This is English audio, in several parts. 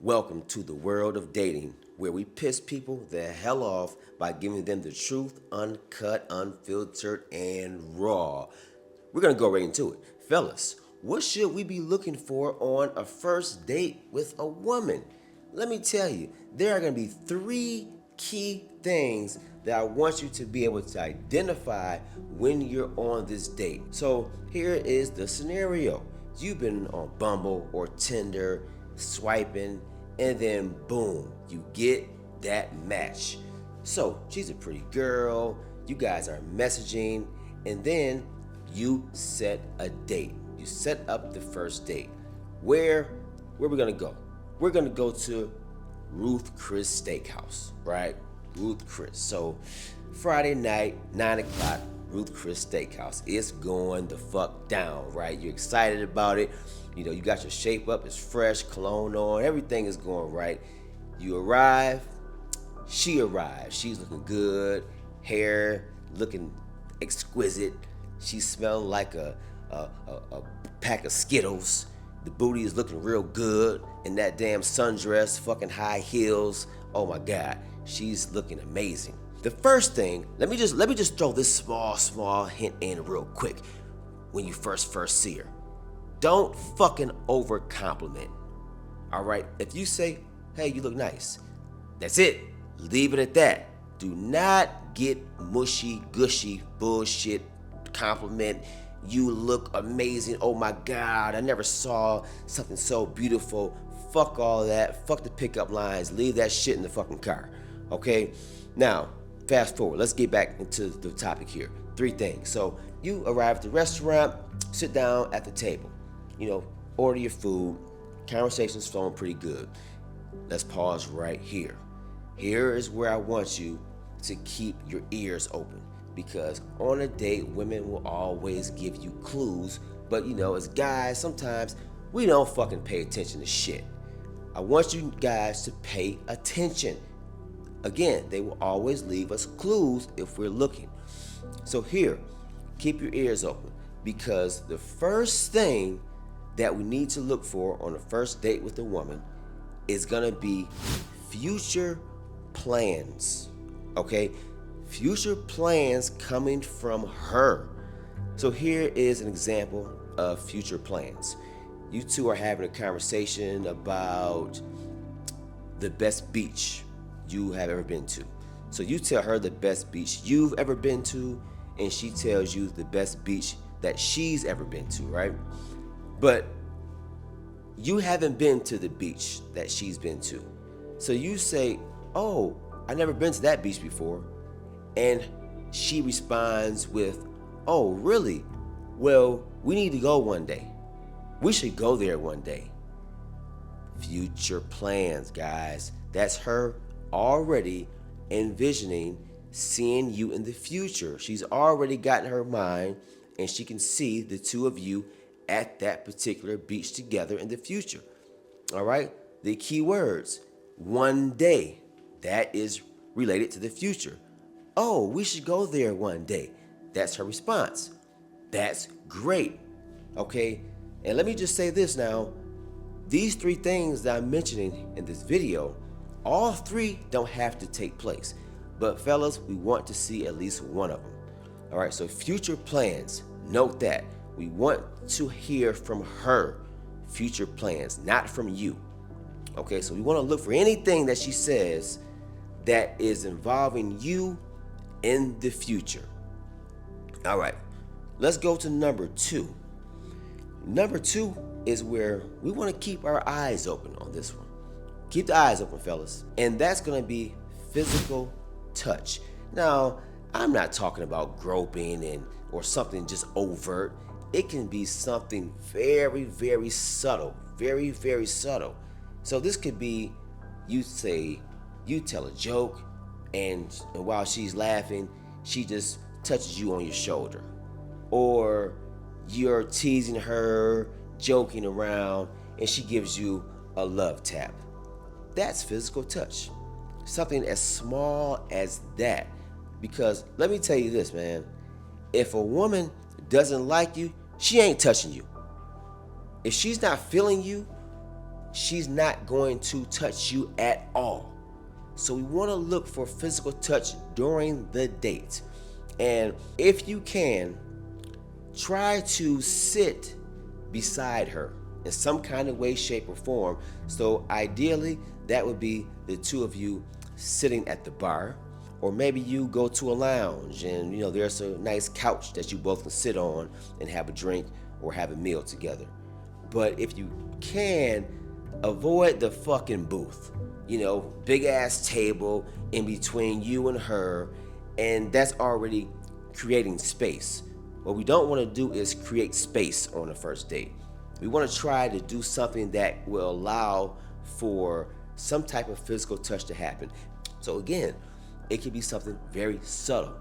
Welcome to the world of dating, where we piss people the hell off by giving them the truth, uncut, unfiltered, and raw. We're gonna go right into it. Fellas, what should we be looking for on a first date with a woman? Let me tell you, there are gonna be three key things that I want you to be able to identify when you're on this date. So here is the scenario. You've been on Bumble or Tinder, swiping, and then boom, you get that match. So she's a pretty girl, you guys are messaging, and then you set a date. You set up the first date. Where we gonna go? We're gonna go to Ruth Chris Steakhouse, right? Ruth Chris. So Friday night, 9 o'clock, Ruth Chris Steakhouse. It's going the fuck down, right? You're excited about it. You know, you got your shape up, it's fresh, cologne on, everything is going right. You arrive, she arrives. She's looking good, hair looking exquisite. She's smelling like a pack of Skittles. The booty is looking real good in that damn sundress, fucking high heels. Oh my God, she's looking amazing. The first thing, let me just throw this small hint in real quick. When you first see her, don't fucking over compliment. All right, if you say, "Hey, you look nice," that's it. Leave it at that. Do not get mushy, gushy bullshit compliment. You look amazing. Oh my God, I never saw something so beautiful. Fuck all that. Fuck the pickup lines. Leave that shit in the fucking car. Okay? Now, fast forward. Let's get back into the topic here. Three things. So you arrive at the restaurant, sit down at the table. You know, order your food. Conversation's flowing pretty good. Let's pause right here. Here is where I want you to keep your ears open. Because on a date, women will always give you clues. But you know, as guys, sometimes we don't fucking pay attention to shit. I want you guys to pay attention. Again, they will always leave us clues if we're looking. So here, keep your ears open. Because the first thing that we need to look for on a first date with a woman is gonna be future plans. Okay? Future plans coming from her. So here is an example of future plans. You two are having a conversation about the best beach you have ever been to. So you tell her the best beach you've ever been to, and she tells you the best beach that she's ever been to, right? But you haven't been to the beach that she's been to. So you say, "Oh, I've never been to that beach before." And she responds with, "Oh, really? Well, we need to go one day. We should go there one day." Future plans, guys. That's her already envisioning seeing you in the future. She's already got in her mind, and she can see the two of you at that particular beach together in the future. All right? The key words, one day. That is related to the future. "Oh, we should go there one day." That's her response. That's great. Okay? And let me just say this now. These three things that I'm mentioning in this video, all three don't have to take place. But fellas, we want to see at least one of them. All right, so future plans, note that. We want to hear from her future plans, not from you. Okay, so we want to look for anything that she says that is involving you in the future. All right, let's go to number two. Number two is where we want to keep our eyes open on this one. Keep the eyes open, fellas. And that's going to be physical touch. Now, I'm not talking about groping or something just overt. It can be something very subtle. Very subtle. So this could be, you tell a joke, and while she's laughing, she just touches you on your shoulder. Or you're teasing her, joking around, and she gives you a love tap. That's physical touch. Something as small as that. Because let me tell you this, man. If a woman doesn't like you, she ain't touching you. If she's not feeling you, she's not going to touch you at all. So we want to look for physical touch during the date. And if you can, try to sit beside her in some kind of way, shape, or form. So ideally, that would be the two of you sitting at the bar, or maybe you go to a lounge and there's a nice couch that you both can sit on and have a drink or have a meal together. But if you can, avoid the fucking booth. Big ass table in between you and her, and that's already creating space. What we don't want to do is create space on the first date. We want to try to do something that will allow for some type of physical touch to happen. So again, it could be something very subtle.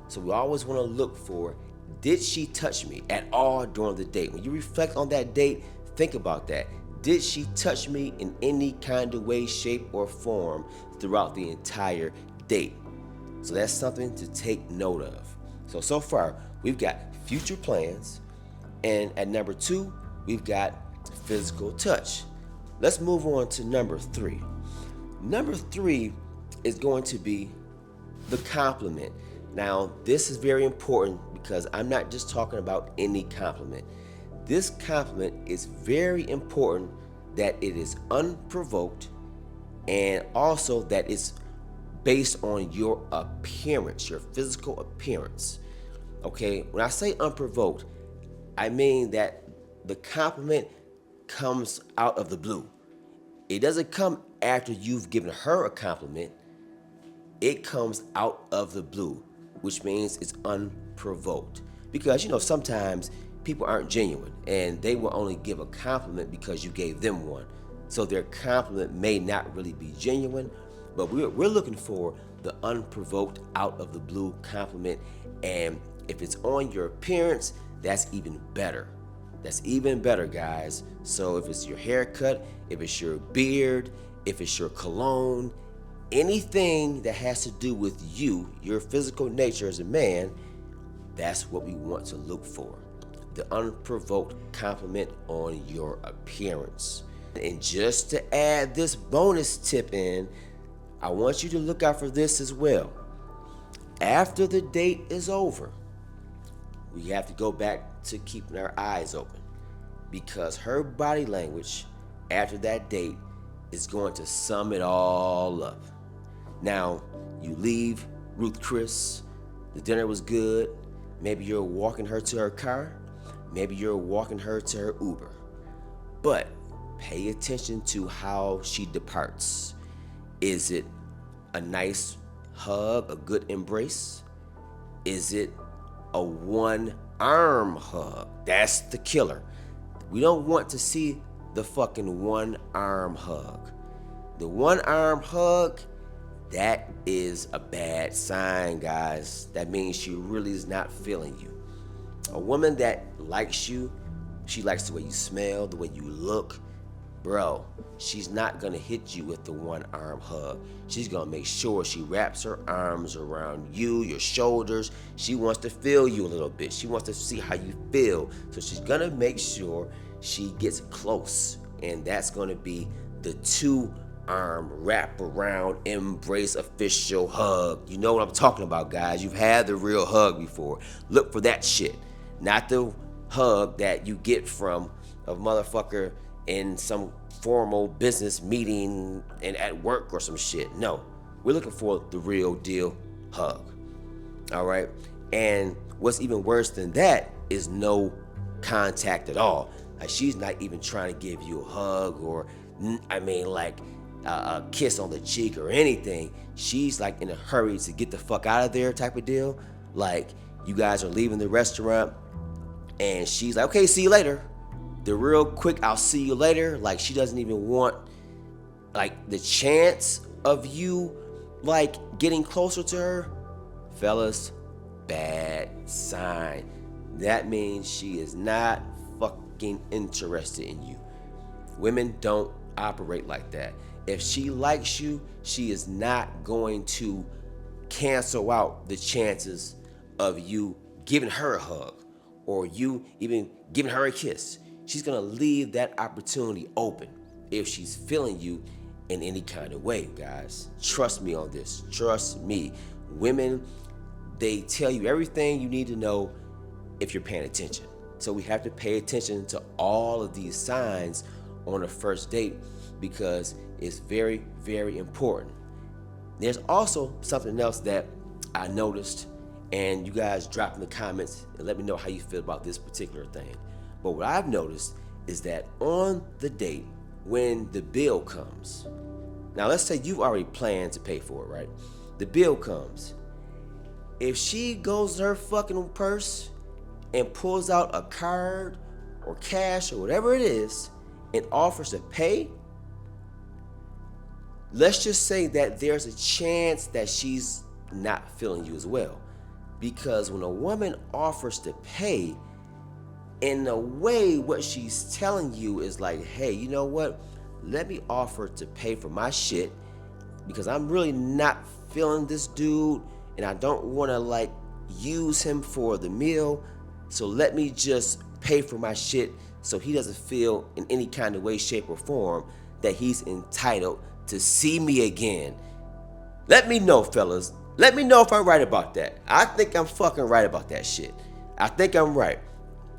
So we always want to look for, did she touch me at all during the date? When you reflect on that date, think about that. Did she touch me in any kind of way, shape, or form throughout the entire date? So that's something to take note of. So far, we've got future plans, and at number 2, we've got physical touch. Let's move on to number 3. Number 3 is going to be the compliment. Now, this is very important because I'm not just talking about any compliment. This compliment is very important that it is unprovoked, and also that it's based on your appearance, your physical appearance. Okay, when I say unprovoked, I mean that the compliment comes out of the blue. It doesn't come after you've given her a compliment. It comes out of the blue, which means it's unprovoked. Because sometimes people aren't genuine and they will only give a compliment because you gave them one. So their compliment may not really be genuine, but we're looking for the unprovoked, out of the blue compliment. And if it's on your appearance, that's even better. That's even better, guys. So if it's your haircut, if it's your beard, if it's your cologne, anything that has to do with you, your physical nature as a man, that's what we want to look for. The unprovoked compliment on your appearance. And just to add this bonus tip in, I want you to look out for this as well. After the date is over, we have to go back to keeping our eyes open, because her body language after that date is going to sum it all up. Now, you leave Ruth Chris, the dinner was good, maybe you're walking her to her car, maybe you're walking her to her Uber, but pay attention to how she departs. Is it a nice hug, a good embrace? Is it a one-arm hug? That's the killer. We don't want to see the fucking one-arm hug. The one-arm hug, that is a bad sign, guys. That means she really is not feeling you. A woman that likes you, she likes the way you smell, the way you look. Bro, she's not gonna hit you with the one-arm hug. She's gonna make sure she wraps her arms around you, your shoulders. She wants to feel you a little bit. She wants to see how you feel. So she's gonna make sure she gets close. And that's gonna be the two-arm wrap around embrace official hug. You know what I'm talking about, guys. You've had the real hug before. Look for that shit. Not the hug that you get from a motherfucker in some formal business meeting and at work or some shit. No, we're looking for the real deal hug. All right. And what's even worse than that is no contact at all. Like, she's not even trying to give you a hug or, a kiss on the cheek or anything. She's like in a hurry to get the fuck out of there type of deal. Like, you guys are leaving the restaurant and she's like, okay, see you later. The real quick, I'll see you later. Like, she doesn't even want the chance of you getting closer to her. Fellas, bad sign. That means she is not fucking interested in you. Women don't operate like that. If she likes you, she is not going to cancel out the chances of you giving her a hug or you even giving her a kiss. She's gonna leave that opportunity open. if she's feeling you in any kind of way, guys. Trust me on this. Trust me. Women, they tell you everything you need to know if you're paying attention. So we have to pay attention to all of these signs on a first date because it's very, very important. There's also something else that I noticed, and you guys drop in the comments and let me know how you feel about this particular thing. But what I've noticed is that on the date, when the bill comes, now let's say you've already planned to pay for it, right? The bill comes. If she goes to her fucking purse and pulls out a card or cash or whatever it is and offers to pay, let's just say that there's a chance that she's not feeling you as well. Because when a woman offers to pay, in a way, what she's telling you is like, hey, you know what? Let me offer to pay for my shit because I'm really not feeling this dude and I don't want to like use him for the meal. So let me just pay for my shit so he doesn't feel in any kind of way, shape, or form that he's entitled to see me again. Let me know, fellas. Let me know if I'm right about that. I think I'm fucking right about that shit. I think I'm right.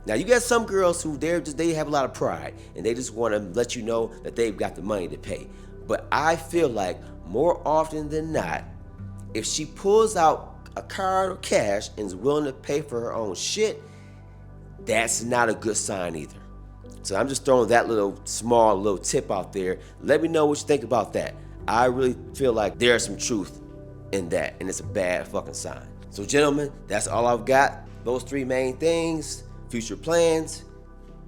Now you got some girls who they have a lot of pride and they just want to let you know that they've got the money to pay. But I feel like more often than not, if she pulls out a card or cash and is willing to pay for her own shit, that's not a good sign either. So I'm just throwing that small tip out there. Let me know what you think about that. I really feel like there's some truth in that, and it's a bad fucking sign. So gentlemen, that's all I've got. Those three main things: future plans,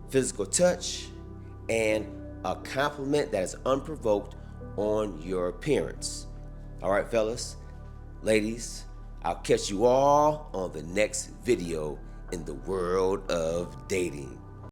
physical touch, and a compliment that is unprovoked on your appearance. All right, fellas, ladies, I'll catch you all on the next video in the world of dating.